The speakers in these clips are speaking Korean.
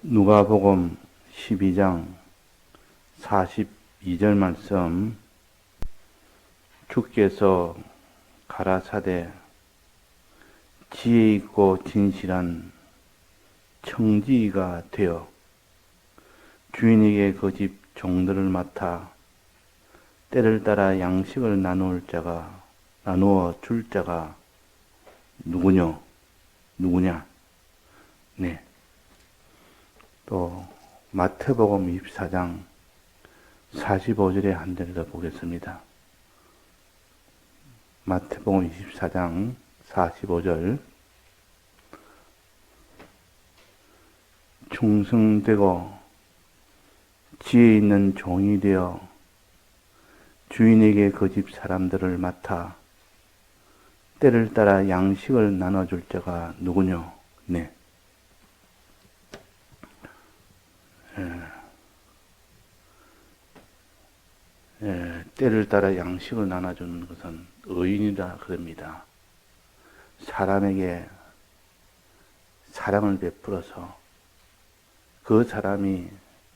누가복음 12장 42절 말씀. 주께서 가라사대 지혜 있고 진실한 청지기가 되어 주인에게 그 집 종들을 맡아 때를 따라 양식을 나누어 줄 자가 누구냐? 네. 또 마태복음 24장 45절의 한 절을 더 보겠습니다. 마태복음 24장 45절. 충성되고 지혜 있는 종이 되어 주인에게 그 집 사람들을 맡아 때를 따라 양식을 나눠줄 자가 누구냐? 네. 때를 따라 양식을 나눠주는 것은 의인이라 그럽니다. 사람에게 사랑을 베풀어서 그 사람이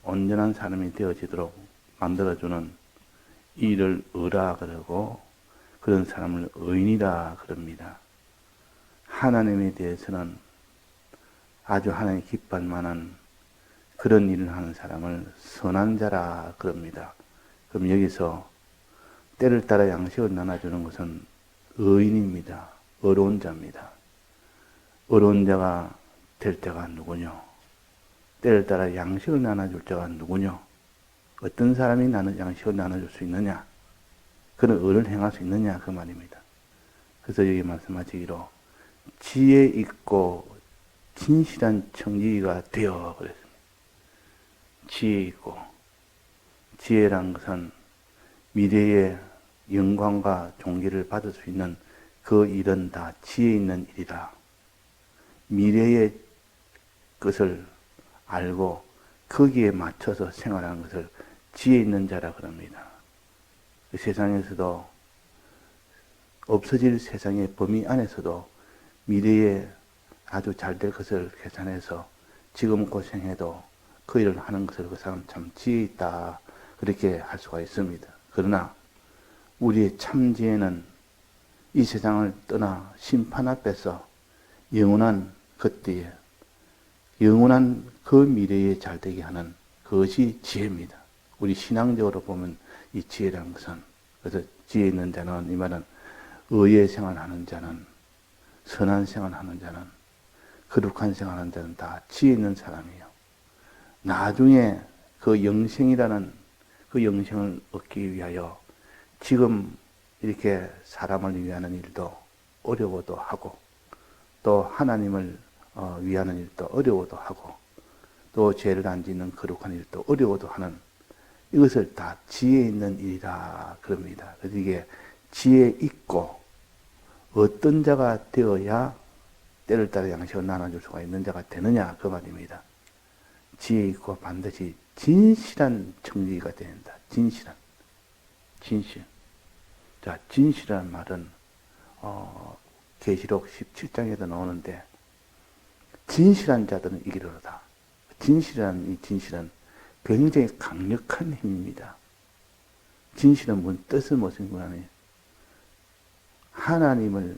온전한 사람이 되어지도록 만들어주는 일을 의라 그러고, 그런 사람을 의인이라 그럽니다. 하나님에 대해서는 아주 하나님 기뻐할 만한 그런 일을 하는 사람을 선한 자라 그럽니다. 그럼 여기서 때를 따라 양식을 나눠주는 것은 의인입니다. 어려운 자입니다. 어려운 자가 될 자가 누구냐? 때를 따라 양식을 나눠줄 자가 누구냐? 어떤 사람이 양식을 나눠줄 수 있느냐? 그런 의를 행할 수 있느냐? 그 말입니다. 그래서 여기 말씀하시기로 지혜 있고 진실한 청지기가 되어 그랬습니다. 지혜 있고, 지혜란 것은 미래의 영광과 존귀를 받을 수 있는 그 일은 다 지혜 있는 일이다. 미래의 것을 알고 거기에 맞춰서 생활하는 것을 지혜 있는 자라 그럽니다. 그 세상에서도, 없어질 세상의 범위 안에서도 미래에 아주 잘 될 것을 계산해서 지금 고생해도 그 일을 하는 것을 그 사람 참 지혜 있다, 그렇게 할 수가 있습니다. 그러나 우리의 참 지혜는 이 세상을 떠나 심판 앞에서 영원한 그때에 영원한 그 미래에 잘되게 하는 그것이 지혜입니다. 우리 신앙적으로 보면 이 지혜라는 것은, 그래서 지혜 있는 자는, 이 말은 의의 생활하는 자는, 선한 생활하는 자는, 거룩한 생활하는 자는 다 지혜 있는 사람이에요. 나중에 그 영생이라는 그 영생을 얻기 위하여 지금 이렇게 사람을 위하는 일도 어려워도 하고, 또 하나님을 위하는 일도 어려워도 하고, 또 죄를 안 짓는 거룩한 일도 어려워도 하는, 이것을 다 지혜 있는 일이라 그럽니다. 그래서 이게 지혜 있고 어떤 자가 되어야 때를 따라 양식을 나눠줄 수가 있는 자가 되느냐, 그 말입니다. 지혜 있고 반드시 진실한 청지기가 된다. 진실. 자, 진실이라는 말은 계시록 17장에도 나오는데, 진실한 자들은 이기리로다. 진실이라는 이 진실은 굉장히 강력한 힘입니다. 진실은 뭔 뜻을 무슨 거냐면, 하나님의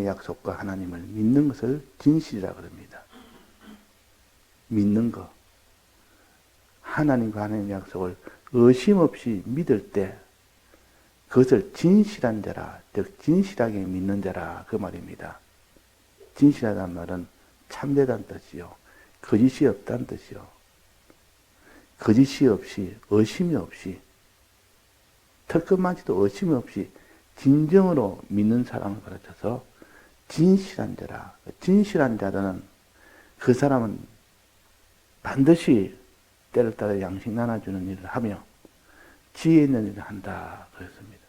약속과 하나님을 믿는 것을 진실이라 그럽니다. 믿는 것. 하나님과 하나님의 약속을 의심 없이 믿을 때 그것을 진실한 자라, 즉 진실하게 믿는 자라, 그 말입니다. 진실하다는 말은 참되다는 뜻이요, 거짓이 없다는 뜻이요, 거짓이 없이, 의심이 없이, 털끝만치도 의심이 없이 진정으로 믿는 사람을 가르쳐서 진실한 자라. 진실한 자들은, 그 사람은 반드시 때를 따라 양식 나눠주는 일을 하며 지혜 있는 일을 한다 그랬습니다.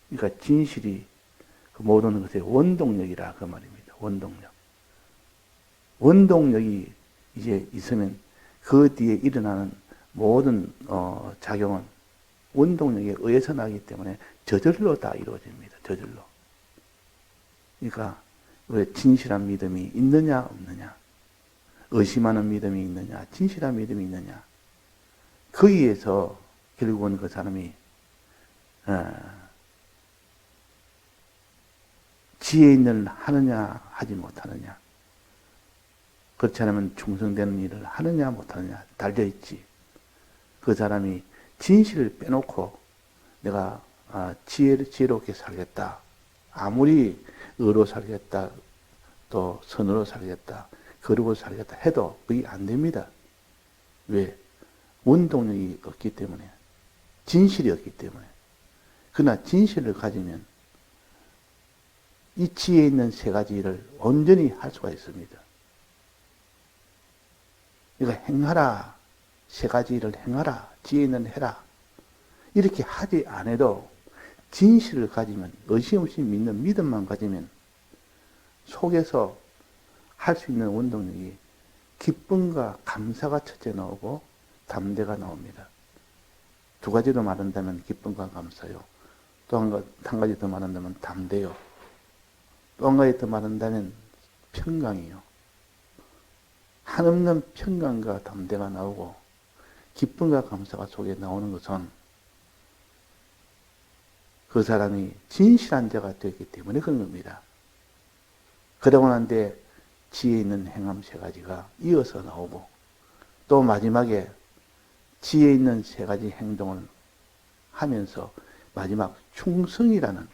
그러니까 진실이 그 모든 것의 원동력이라, 그 말입니다. 원동력. 원동력이 이제 있으면 그 뒤에 일어나는 모든 작용은 원동력에 의해서 나기 때문에 저절로 다 이루어집니다. 저절로. 그러니까 왜 진실한 믿음이 있느냐 없느냐, 의심하는 믿음이 있느냐, 진실한 믿음이 있느냐. 거기에서 결국은 그 사람이 지혜 있는 하느냐 하지 못하느냐, 그렇지 않으면 충성되는 일을 하느냐 못하느냐 달려 있지. 그 사람이 진실을 빼놓고 내가 지혜롭게 살겠다, 아무리 의로 살겠다, 또 선으로 살겠다, 거룩으로 살겠다 해도 그게 안 됩니다. 왜? 원동력이 없기 때문에, 진실이 없기 때문에. 그러나 진실을 가지면 이 지혜 있는 세 가지를 온전히 할 수가 있습니다. 그러니까 행하라, 세 가지를 행하라, 지혜 있는 해라, 이렇게 하지 않아도 진실을 가지면, 의심 없이 믿는 믿음만 가지면 속에서 할 수 있는 원동력이 기쁨과 감사가 첫째 나오고 담대가 나옵니다. 두 가지로 말한다면 기쁨과 감사요. 또 한 가지 더 말한다면 담대요. 또 한 가지 더 말한다면 평강이요. 한없는 평강과 담대가 나오고 기쁨과 감사가 속에 나오는 것은 그 사람이 진실한 자가 되었기 때문에 그런 겁니다. 그러고 난 뒤에 지혜 있는 행함 세 가지가 이어서 나오고, 또 마지막에 지혜 있는 세 가지 행동을 하면서 마지막 충성이라는,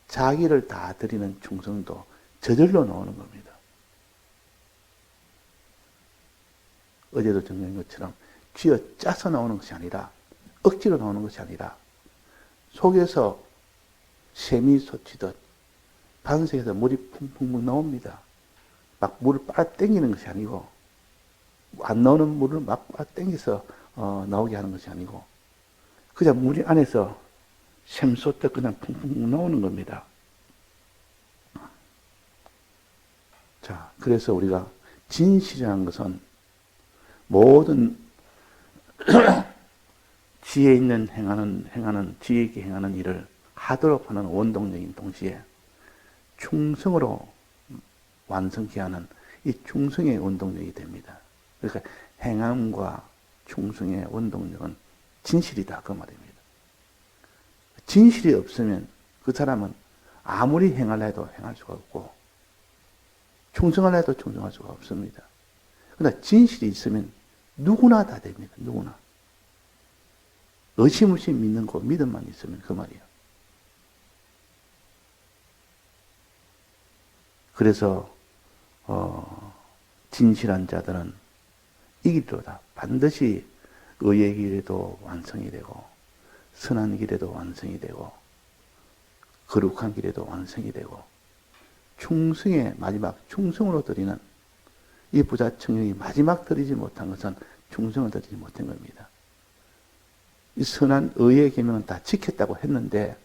자기를 다 드리는 충성도 저절로 나오는 겁니다. 어제도 정리한 것처럼 쥐어 짜서 나오는 것이 아니라, 억지로 나오는 것이 아니라 속에서 샘이 솟치듯 반석에서 물이 풍풍 나옵니다. 막 물을 빨아당기는 것이 아니고, 안 나오는 물을 막 빨아당겨서 나오게 하는 것이 아니고, 그냥 물이 안에서 샘 솟듯 그냥 풍풍 나오는 겁니다. 자, 그래서 우리가 진실이라는 것은 모든 지혜 있는 지혜 있게 행하는 일을 하도록 하는 원동력인 동시에 충성으로 완성케 하는 이 충성의 원동력이 됩니다. 그러니까 행함과 충성의 원동력은 진실이다, 그 말입니다. 진실이 없으면 그 사람은 아무리 행하려 해도 행할 수가 없고, 충성하려 해도 충성할 수가 없습니다. 그러나 진실이 있으면 누구나 다 됩니다. 누구나. 의심 없이 믿는 거, 믿음만 있으면 그 말이에요. 그래서 진실한 자들은 이기로다. 반드시 의의 길에도 완성이 되고, 선한 길에도 완성이 되고, 거룩한 길에도 완성이 되고, 충성의 마지막 충성으로 드리는 이 부자 청년이 마지막 드리지 못한 것은 충성을 드리지 못한 겁니다. 이 선한 의의 계명은 다 지켰다고 했는데,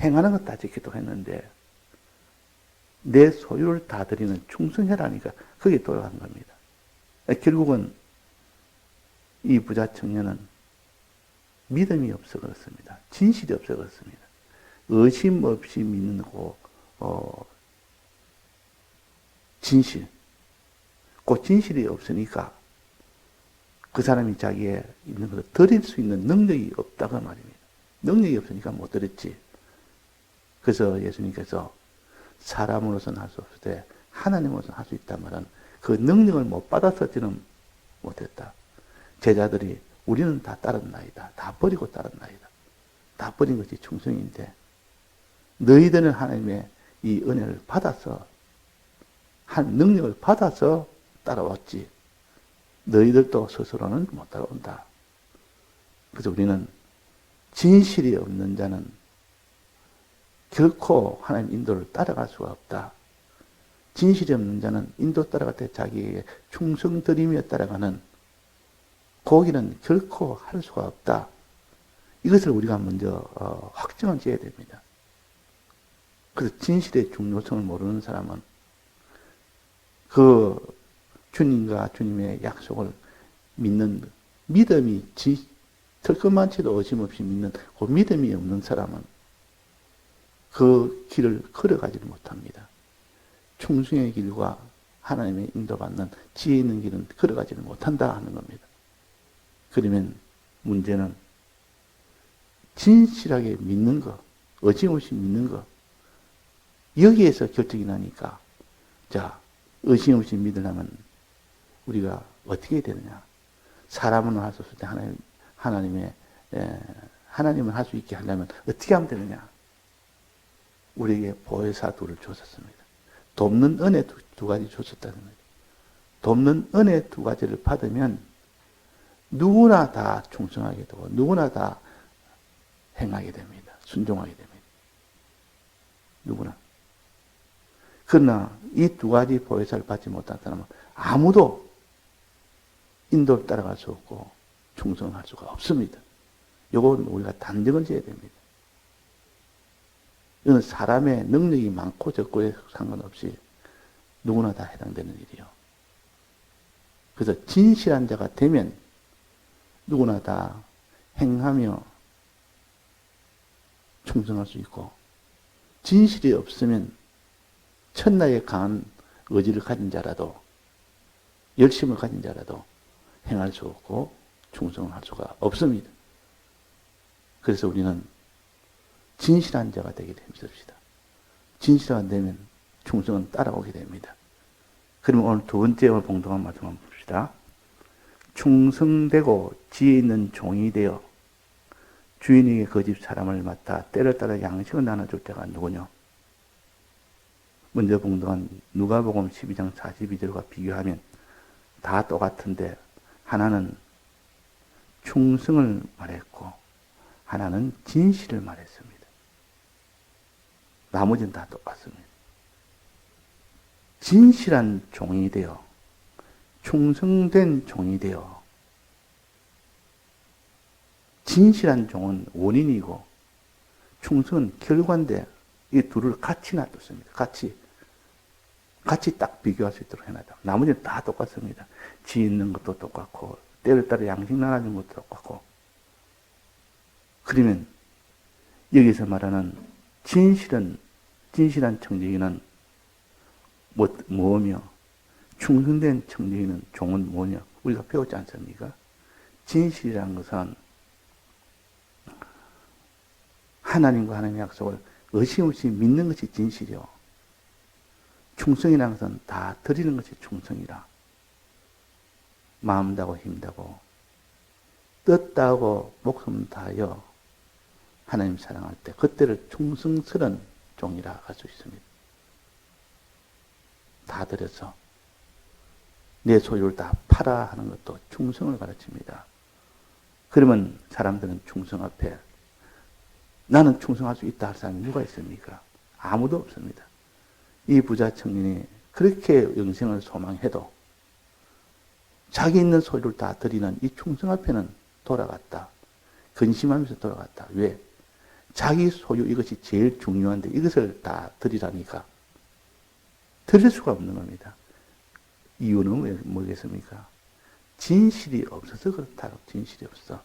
행하는 것 다 지켰다고 했는데, 내 소유를 다 드리는 충성해라니까 거기에 돌아간 겁니다. 결국은 이 부자 청년은 믿음이 없어 그렇습니다. 진실이 없어 그렇습니다. 의심 없이 믿는 거, 진실. 그 진실이 없으니까 그 사람이 자기의 있는 것을 드릴 수 있는 능력이 없다고 말입니다. 능력이 없으니까 못 드렸지. 그래서 예수님께서 사람으로서는 할 수 없을 때 하나님으로서는 할 수 있단 말은 그 능력을 못 받아서지는 못했다. 제자들이 우리는 다 따랐나이다. 다 버리고 따랐나이다. 다 버린 것이 충성인데, 너희들은 하나님의 이 은혜를 받아서, 한 능력을 받아서 따라왔지. 너희들도 스스로는 못 따라온다. 그래서 우리는 진실이 없는 자는 결코 하나님 인도를 따라갈 수가 없다. 진실이 없는 자는 인도 따라갈 때 자기에게 충성 들이며 따라가는 그 길은 결코 할 수가 없다. 이것을 우리가 먼저 확정을 지어야 됩니다. 그래서 진실의 중요성을 모르는 사람은 그 주님과 주님의 약속을 믿는 믿음이 털끝만치도 의심 없이 믿는 그 믿음이 없는 사람은 그 길을 걸어가지를 못합니다. 충성의 길과 하나님의 인도받는 지혜 있는 길은 걸어가지는 못한다 하는 겁니다. 그러면 문제는 진실하게 믿는 거, 의심없이 믿는 거, 여기에서 결정이 나니까, 자, 의심없이 믿으려면 우리가 어떻게 해야 되느냐? 사람은 할 수 없을 때 하나님은 할 수 있게 하려면 어떻게 하면 되느냐? 우리에게 보혜사 둘을 줬었습니다. 돕는 은혜 두 가지 줬었다는 거예요. 돕는 은혜 두 가지를 받으면 누구나 다 충성하게 되고 누구나 다 행하게 됩니다. 순종하게 됩니다. 누구나. 그러나 이 두 가지 보혜사를 받지 못한 사람은 아무도 인도를 따라갈 수 없고 충성할 수가 없습니다. 이건 우리가 단정을 지어야 됩니다. 이건 사람의 능력이 많고 적고에 상관없이 누구나 다 해당되는 일이요. 그래서 진실한 자가 되면 누구나 다 행하며 충성할 수 있고, 진실이 없으면 천하에 강한 의지를 가진 자라도, 열심을 가진 자라도 행할 수 없고 충성을 할 수가 없습니다. 그래서 우리는 진실한 자가 되게 됩시다. 진실한 되면 충성은 따라오게 됩니다. 그러면 오늘 두 번째 오늘 봉독한 말씀 한번 봅시다. 충성되고 지혜 있는 종이 되어 주인에게 그 집 사람을 맡아 때를 따라 양식을 나눠줄 자가 누구냐? 먼저 봉독한 누가복음 12장 42절과 비교하면 다 똑같은데 하나는 충성을 말했고 하나는 진실을 말했습니다. 나머지는 다 똑같습니다. 진실한 종이 되어 충성된 종이 되어, 진실한 종은 원인이고 충성은 결과인데 이 둘을 같이 놔뒀습니다. 같이 딱 비교할 수 있도록 해놨다. 나머지는 다 똑같습니다. 지혜 있는 것도 똑같고 때를 따라 양식 나눠주는 것도 똑같고. 그러면 여기서 말하는 진실한 청지기는 뭐며 충성된 청지기는 종은 뭐냐? 우리가 배웠지 않습니까? 진실이라는 것은 하나님과 하나님의 약속을 의심 없이 믿는 것이 진실이요. 충성이라는 것은 다 드리는 것이 충성이라. 마음 다하고 힘 다하고 뜻 다하고 목숨 다하여 하나님 사랑할 때 그때를 충성스러운 종이라 할 수 있습니다. 다 드려서 내 소유를 다 팔아 하는 것도 충성을 가르칩니다. 그러면 사람들은 충성 앞에 나는 충성할 수 있다 할 사람이 누가 있습니까? 아무도 없습니다. 이 부자 청년이 그렇게 영생을 소망해도 자기 있는 소유를 다 드리는 이 충성 앞에는 돌아갔다. 근심하면서 돌아갔다. 왜? 자기 소유 이것이 제일 중요한데 이것을 다 드리라니까 드릴 수가 없는 겁니다. 이유는 왜 뭐겠습니까? 진실이 없어서 그렇다고. 진실이 없어.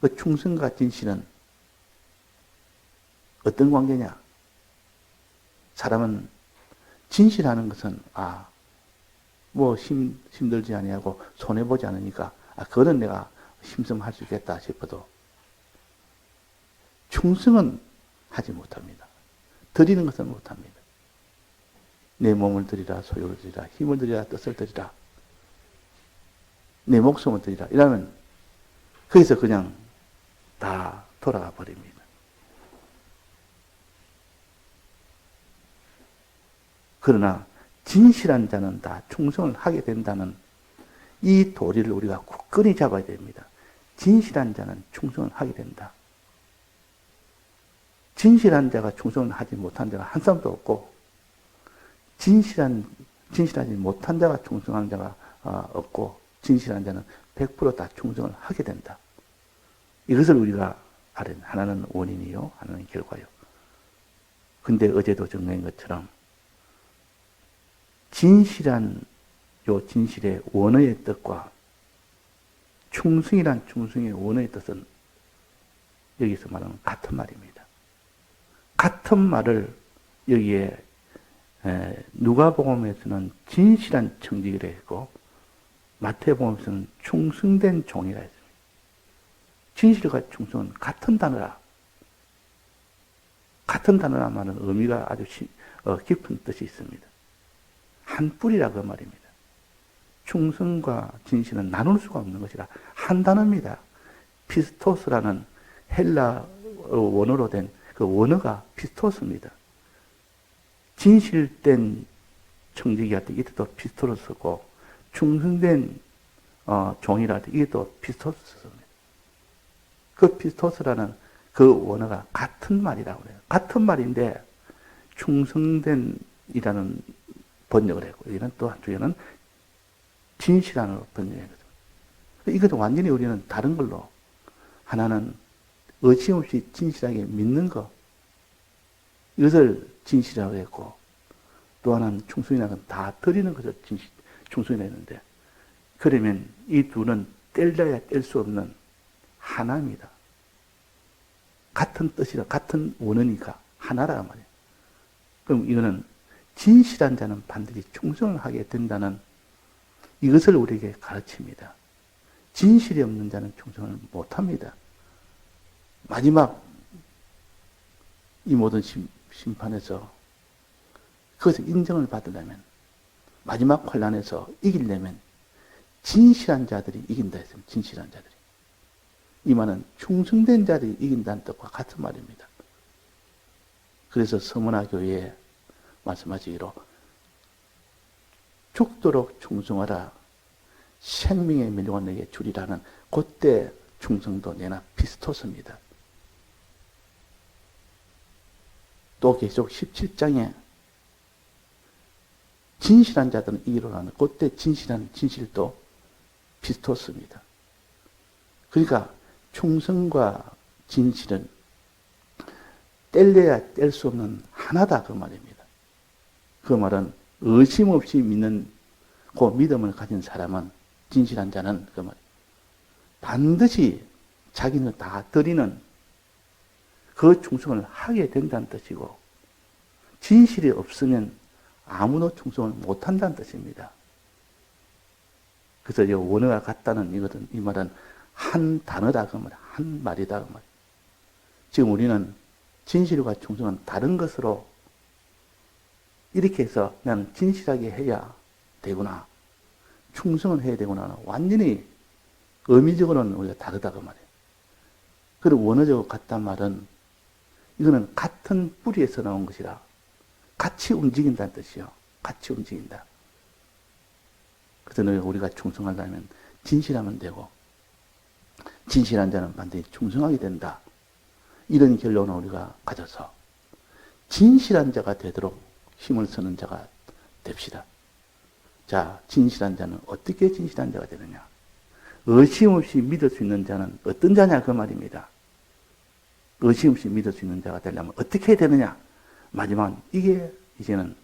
그 충성과 진실은 어떤 관계냐? 사람은 진실하는 것은 힘들지 아니하고 손해보지 않으니까 그거는 내가 힘쓰면 할 수 있겠다 싶어도 충성은 하지 못합니다. 드리는 것은 못합니다. 내 몸을 드리라, 소유를 드리라, 힘을 드리라, 뜻을 드리라, 내 목숨을 드리라 이러면 거기서 그냥 다 돌아가 버립니다. 그러나 진실한 자는 다 충성을 하게 된다는 이 도리를 우리가 굳건히 잡아야 됩니다. 진실한 자는 충성을 하게 된다. 진실한 자가 충성을 하지 못한 자가 한 사람도 없고 진실하지 못한 자가 충성하는 자가 없고 진실한 자는 100% 다 충성을 하게 된다. 이것을 우리가 알아야 된다. 하나는 원인이요, 하나는 결과요. 근데 어제도 정리한 것처럼 진실의 원어의 뜻과 충성의 원어의 뜻은 여기서 말하는 같은 말입니다. 같은 말을 여기에 누가복음에서는 진실한 청지기라 했고 마태복음에서는 충성된 종이라 했습니다. 진실과 충성은 같은 단어라. 같은 단어라 말은 의미가 아주 깊은 뜻이 있습니다. 한 뿌리라 그 말입니다. 충성과 진실은 나눌 수가 없는 것이라 한 단어입니다. 피스토스라는 헬라 원어로 된 그 원어가 피스토스입니다. 진실된 청지기할 때 이때도 피스토를 쓰고 충성된 종이라 할 때 이게 또 피스토스 씁니다. 그 피스토스라는 그 원어가 같은 말이라고 해요. 같은 말인데 충성된이라는 번역을 했고 이는 또 한쪽에는 진실한으로 번역했거든요. 이것도 완전히 우리는 다른 걸로 하나는 의심 없이 진실하게 믿는 것 이것을 진실이라고 했고 또 하나는 충성이라는 건 다 드리는 것을 충성이라고 했는데 그러면 이 둘은 뗄래야 뗄 수 없는 하나입니다. 같은 뜻이라 같은 원어니까 하나라 말이에요. 그럼 이거는 진실한 자는 반드시 충성을 하게 된다는 이것을 우리에게 가르칩니다. 진실이 없는 자는 충성을 못합니다. 마지막 이 모든 심판에서 그것을 인정을 받으려면 마지막 환란에서 이기려면 진실한 자들이 이긴다 했습니다. 진실한 자들이. 이 말은 충성된 자들이 이긴다는 뜻과 같은 말입니다. 그래서 서문화 교회에 말씀하시기로 죽도록 충성하라 생명의 면류관 내게 주리라는 그때 충성도 내나 피스토스입니다. 또 계속 17장에 진실한 자들은 이기로라는 그때 진실한 진실도 피스토스입니다. 그러니까 충성과 진실은 뗄래야 뗄 수 없는 하나다 그 말입니다. 그 말은 의심 없이 믿는 그 믿음을 가진 사람은 진실한 자는 그 말 반드시 자기는 다 드리는 그 충성을 하게 된다는 뜻이고 진실이 없으면 아무도 충성을 못한다는 뜻입니다. 그래서 이 원어가 같다는 이것은 이 말은 한 단어다 그 말, 한 말이다 그 말. 지금 우리는 진실과 충성은 다른 것으로 이렇게 해서 나는 진실하게 해야 되구나, 충성을 해야 되구나 완전히 의미적으로는 우리가 다르다 그 말이에요. 그리고 원어적으로 같단 말은 이거는 같은 뿌리에서 나온 것이라 같이 움직인다는 뜻이요. 같이 움직인다. 그래서 우리가 충성하려면 진실하면 되고 진실한 자는 반드시 충성하게 된다. 이런 결론을 우리가 가져서 진실한 자가 되도록 힘을 쓰는 자가 됩시다. 자, 진실한 자는 어떻게 진실한 자가 되느냐? 의심 없이 믿을 수 있는 자는 어떤 자냐 그 말입니다. 의심 없이 믿을 수 있는 자가 되려면 어떻게 해야 되느냐? 마지막은 이게 이제는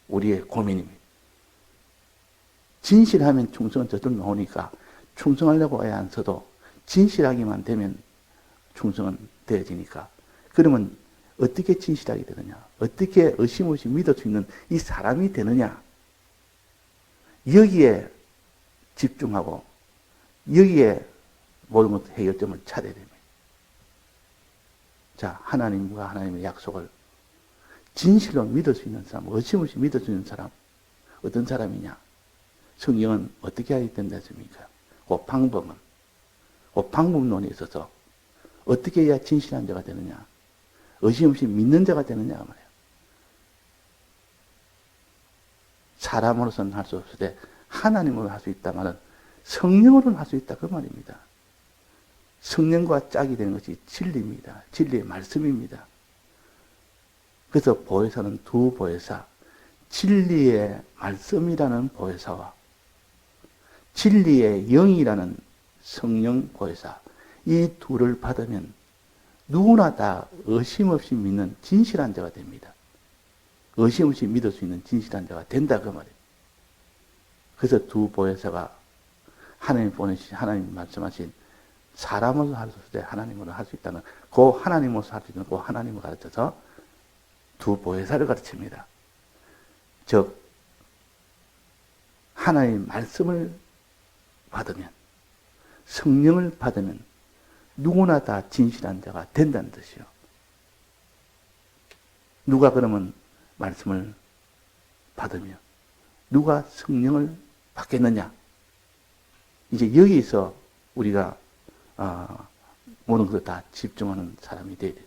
우리의 고민입니다. 진실하면 충성은 저절로 나오니까 충성하려고 애 안 써도 진실하기만 되면 충성은 되어지니까 그러면 어떻게 진실하게 되느냐? 어떻게 의심 없이 믿을 수 있는 이 사람이 되느냐? 여기에 집중하고 여기에 모든 것 해결점을 찾아야 됩니다. 자, 하나님과 하나님의 약속을 진실로 믿을 수 있는 사람, 의심 없이 믿을 수 있는 사람, 어떤 사람이냐? 성경은 어떻게 해야 된다 했습니까? 그 방법론에 있어서 어떻게 해야 진실한 자가 되느냐? 의심 없이 믿는 자가 되느냐 말이에요. 사람으로서는 할 수 없을 때 하나님으로 할 수 있다 말은 성령으로는 할 수 있다 그 말입니다. 성령과 짝이 되는 것이 진리입니다. 진리의 말씀입니다. 그래서 보혜사는 두 보혜사, 진리의 말씀이라는 보혜사와 진리의 영이라는 성령 보혜사, 이 둘을 받으면 누구나 다 의심 없이 믿는 진실한 자가 됩니다. 의심 없이 믿을 수 있는 진실한 자가 된다 그 말이에요. 그래서 두 보혜사가 하나님 보내신, 하나님 말씀하신 사람으로 할 수 있을 때 하나님으로 할 수 있다는 그 하나님으로 할 수 있는 그 하나님을 가르쳐서 두 보혜사를 가르칩니다. 즉 하나님의 말씀을 받으면, 성령을 받으면 누구나 다 진실한 자가 된다는 뜻이요. 누가 그러면 말씀을 받으며 누가 성령을 받겠느냐? 이제 여기서 우리가 모든 것을 다 집중하는 사람이 돼야 돼.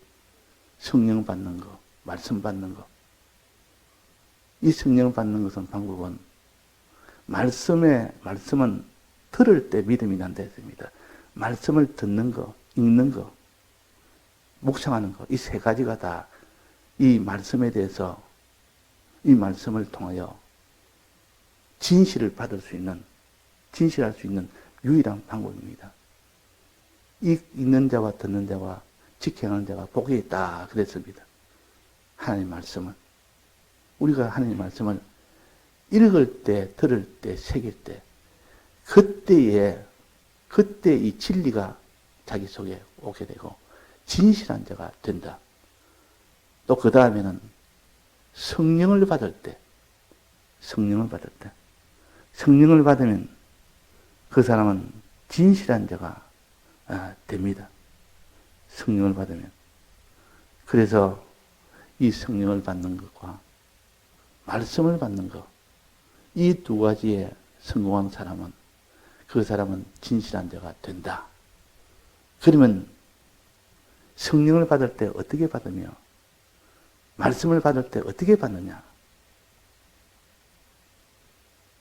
성령 받는 거, 말씀 받는 거. 이 성령 받는 것은 방법은 말씀은 들을 때 믿음이 난다 했습니다. 말씀을 듣는 거, 읽는 거, 묵상하는 거, 이 세 가지가 다 이 말씀에 대해서, 이 말씀을 통하여 진실을 받을 수 있는, 진실할 수 있는 유일한 방법입니다. 이 읽는 자와 듣는 자와 지켜하는 자가 복이 있다 그랬습니다. 하나님의 말씀은. 우리가 하나님의 말씀을 읽을 때, 들을 때, 새길 때, 그때 이 진리가 자기 속에 오게 되고 진실한 자가 된다. 또 그 다음에는 성령을 받을 때, 성령을 받으면 그 사람은 진실한 자가 됩니다. 성령을 받으면. 그래서 이 성령을 받는 것과 말씀을 받는 것, 이 두 가지에 성공한 사람은, 그 사람은 진실한 자가 된다. 그러면 성령을 받을 때 어떻게 받으며 말씀을 받을 때 어떻게 받느냐?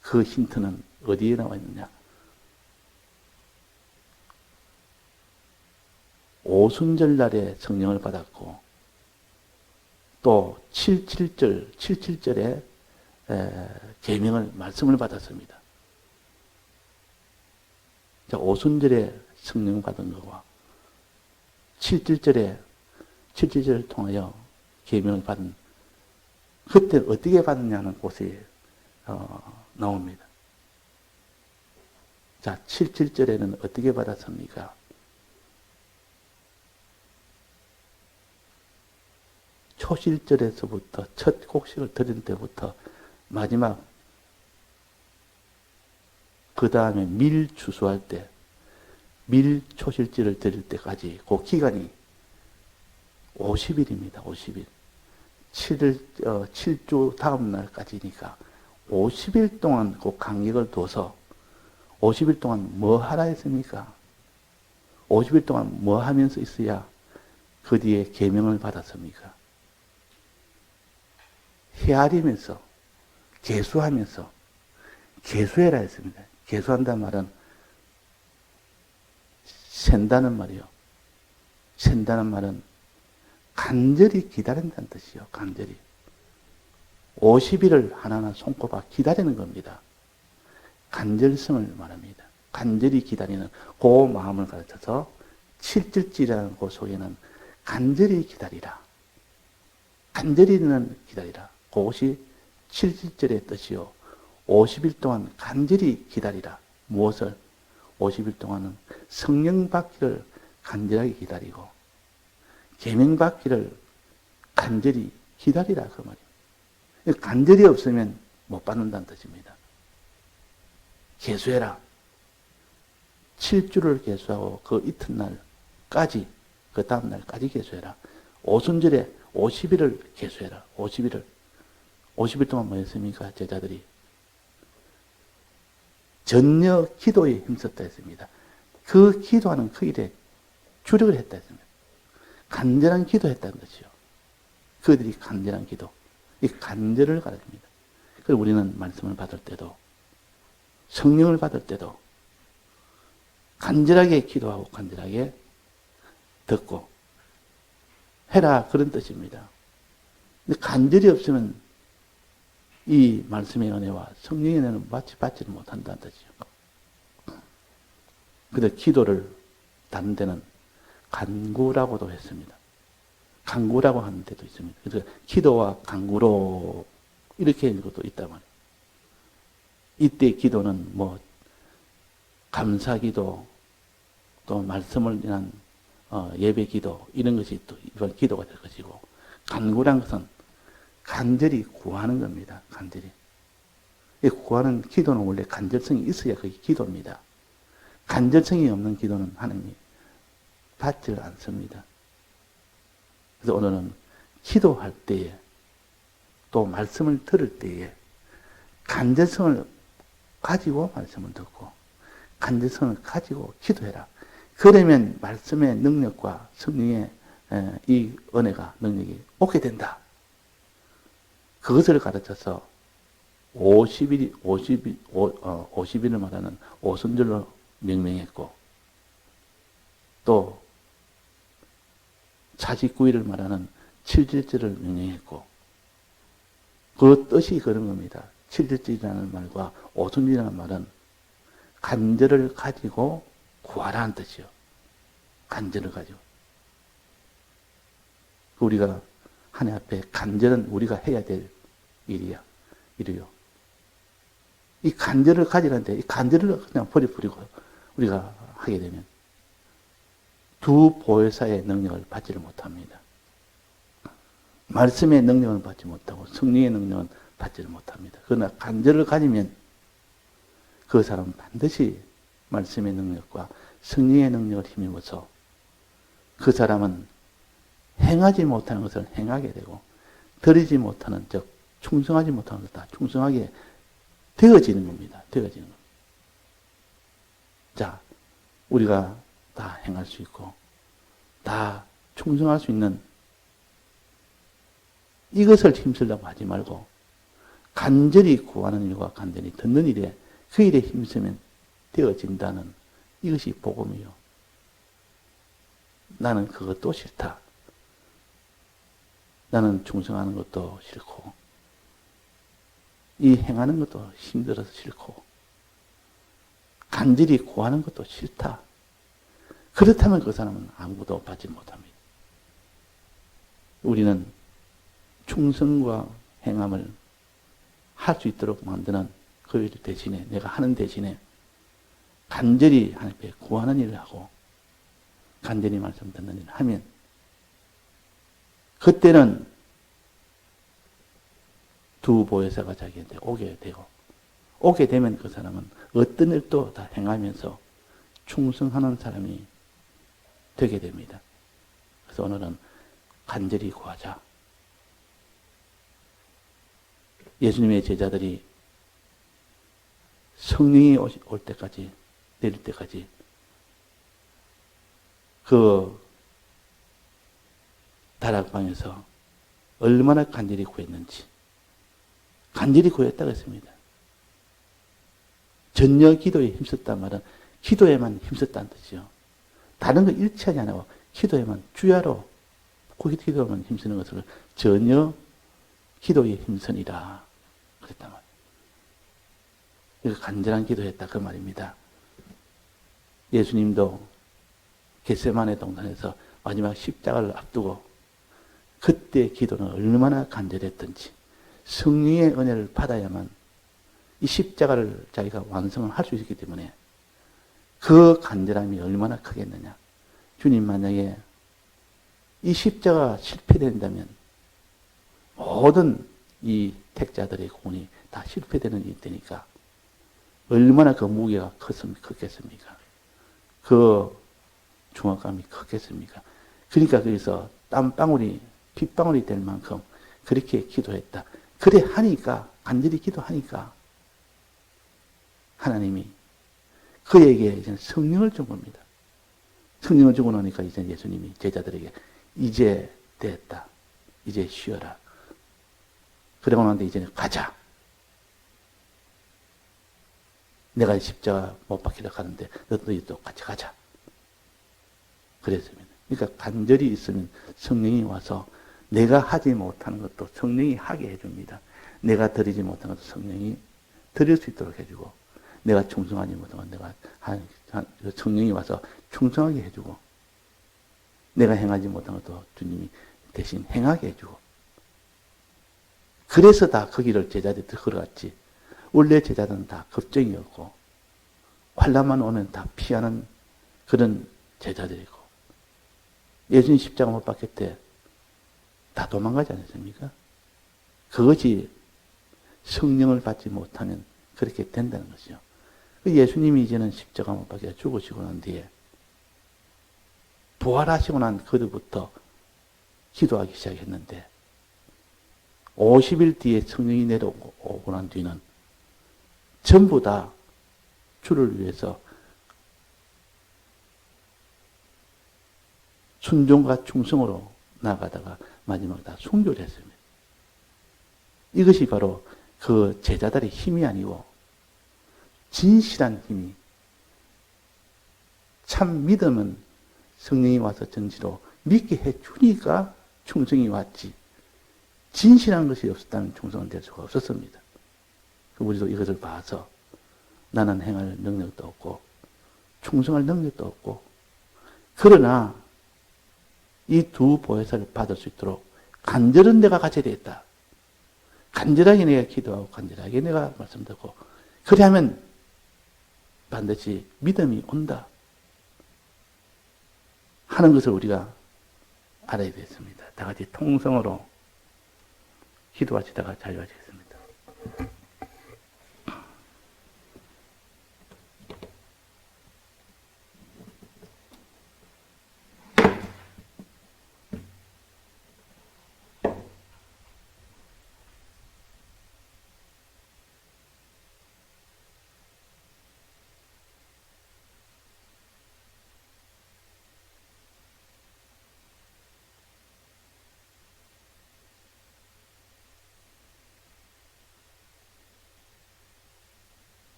그 힌트는 어디에 나와 있느냐? 오순절날에 성령을 받았고 또 77절에 계명을, 말씀을 받았습니다. 자, 오순절에 성령 받은 것과 77절을 통하여 계명을 받은, 그때 어떻게 받느냐는 곳이 나옵니다. 자, 77절에는 어떻게 받았습니까? 초실절에서부터 첫 곡식을 드릴 때부터 마지막, 그 다음에 밀 추수할 때, 밀 초실절을 드릴 때까지 그 기간이 50일입니다. 50일. 7주 다음 날까지니까 50일 동안 그 간격을 둬서 50일 동안 뭐 하라 했습니까? 50일 동안 뭐 하면서 있어야 그 뒤에 계명을 받았습니까? 헤아리면서, 계수하면서, 계수해라 했습니다. 계수한다는 말은 센다는 말이요. 센다는 말은 간절히 기다린다는 뜻이요. 간절히. 50일을 하나하나 손꼽아 기다리는 겁니다. 간절성을 말합니다. 간절히 기다리는 그 마음을 가르쳐서 7절이라는 그 속에는 간절히 기다리라. 간절히는 기다리라. 그것이 7절의 뜻이요. 50일 동안 간절히 기다리라. 무엇을? 50일 동안은 성령 받기를 간절하게 기다리고 계명 받기를 간절히 기다리라 그 말이에요. 간절히 없으면 못 받는다는 뜻입니다. 계수해라. 7주를 계수하고 그 이튿날까지, 그 다음날까지 계수해라. 오순절에 50일을 계수해라. 50일 동안 뭐 했습니까? 제자들이 전혀 기도에 힘썼다 했습니다. 그 기도하는 그 일에 주력을 했다 했습니다. 간절한 기도했다는 것이요. 그들이 간절한 기도, 이 간절을 가르칩니다. 그래서 우리는 말씀을 받을 때도, 성령을 받을 때도 간절하게 기도하고 간절하게 듣고 해라, 그런 뜻입니다. 근데 간절이 없으면 이 말씀의 은혜와 성령의 은혜는 받지를 못한다는 뜻이죠. 그래서 기도를 다른 데는 간구라고도 했습니다. 간구라고 하는 데도 있습니다. 그래서 기도와 간구로 이렇게 하는 것도 있단 말이에요. 이때 기도는 뭐 감사기도, 또 말씀을 위한 예배기도, 이런 것이 또 이번 기도가 될 것이고, 간구란 것은 간절히 구하는 겁니다. 간절히. 이 구하는 기도는 원래 간절성이 있어야 그게 기도입니다. 간절성이 없는 기도는 하나님이 받지 않습니다. 그래서 오늘은 기도할 때에 또 말씀을 들을 때에 간절성을 가지고 말씀을 듣고 간절성을 가지고 기도해라. 그러면 말씀의 능력과 성령의 이 은혜가 능력이 오게 된다. 그것을 가르쳐서 50일을 말하는 오순절로 명명했고 또 49일을 말하는 7일절을 명명했고 그 뜻이 그런 겁니다. 7일절이라는 말과 오순절이라는 말은 간절을 가지고 구하라는 뜻이요. 간절을 가지고. 우리가 하나님 앞에 간절은 우리가 해야 될 일이요. 이 간절을 가지는데 이 간절을 그냥 버리고 우리가 하게 되면 두 보혜사의 능력을 받지를 못합니다. 말씀의 능력을 받지 못하고 성령의 능력은 받지를 못합니다. 그러나 간절을 가지면 그 사람은 반드시 말씀의 능력과 성령의 능력을 힘입어서 그 사람은 행하지 못하는 것을 행하게 되고 드리지 못하는 즉 충성하지 못하는 것을 다 충성하게 되어지는 겁니다. 되어지는 겁니다. 자, 우리가 다 행할 수 있고 다 충성할 수 있는 이것을 힘쓰려고 하지 말고 간절히 구하는 일과 간절히 듣는 일에 그 일에 힘쓰면 되어진다는 이것이 복음이요. 나는 그것도 싫다. 나는 충성하는 것도 싫고 이 행하는 것도 힘들어서 싫고 간절히 구하는 것도 싫다. 그렇다면 그 사람은 아무것도 받지 못합니다. 우리는 충성과 행함을 할 수 있도록 만드는 그 일 대신에 내가 하는 대신에 간절히 하나님 앞에 구하는 일을 하고 간절히 말씀 듣는 일을 하면 그때는 두 보혜사가 자기한테 오게 되고 오게 되면 그 사람은 어떤 일도 다 행하면서 충성하는 사람이 되게 됩니다. 그래서 오늘은 간절히 구하자. 예수님의 제자들이 성령이 올 때까지 내릴 때까지 그 다락방에서 얼마나 간절히 구했는지 간절히 구했다고 했습니다. 전혀 기도에 힘썼단 말은 기도에만 힘썼다는 뜻이죠. 다른 거 일치하지 않고 기도에만 주야로 기도에만 힘쓰는 것을 전혀 기도에 힘쓰니라 그랬단 말이에요. 이거 간절한 기도했다 그 말입니다. 예수님도 겟세마네 동산에서 마지막 십자가를 앞두고 그때 기도는 얼마나 간절했던지 성령의 은혜를 받아야만 이 십자가를 자기가 완성을 할 수 있기 때문에 그 간절함이 얼마나 크겠느냐. 주님 만약에 이 십자가 실패된다면 모든 이 택자들의 공이 다 실패되는 일이 되니까 얼마나 그 무게가 컸겠습니까? 그 중압감이 컸겠습니까? 그러니까 거기서 땀방울이 핏방울이 될 만큼 그렇게 기도했다. 그래 하니까 간절히 기도하니까 하나님이 그에게 이제 성령을 준 겁니다. 성령을 주고 나니까 이제 예수님이 제자들에게 이제 됐다. 이제 쉬어라. 그러고 나는데 이제는 가자. 내가 십자가 못 박히려 가는데 너희도 같이 가자. 그랬습니다. 그러니까 간절히 있으면 성령이 와서 내가 하지 못하는 것도 성령이 하게 해줍니다. 내가 드리지 못하는 것도 성령이 드릴 수 있도록 해주고 내가 충성하지 못한 것 내가 성령이 와서 충성하게 해주고 내가 행하지 못한 것도 주님이 대신 행하게 해주고 그래서 다 그 길을 제자들이 걸어갔지. 원래 제자들은 다 겁쟁이였고 환난만 오면 다 피하는 그런 제자들이고 예수님 십자가 못 박힐 때 다 도망가지 않았습니까? 그것이 성령을 받지 못하면 그렇게 된다는 것이죠. 예수님이 이제는 십자가 못 박혀 죽으시고 난 뒤에 부활하시고 난 그때부터 기도하기 시작했는데 50일 뒤에 성령이 내려오고 난 뒤는 전부 다 주를 위해서 순종과 충성으로 나가다가 마지막에 다 순교를 했습니다. 이것이 바로 그 제자들의 힘이 아니고 진실한 힘이, 참 믿음은 성령이 와서 전지로 믿게 해주니까 충성이 왔지, 진실한 것이 없었다면 충성은 될 수가 없었습니다. 우리도 이것을 봐서 나는 행할 능력도 없고 충성할 능력도 없고, 그러나 이 두 보혜사를 받을 수 있도록 간절은 내가 가져야 되겠다. 간절하게 내가 기도하고 간절하게 내가 말씀드리고 그래야면 반드시 믿음이 온다 하는 것을 우리가 알아야 되겠습니다. 다 같이 통성으로 기도하시다가 자유하시겠습니다.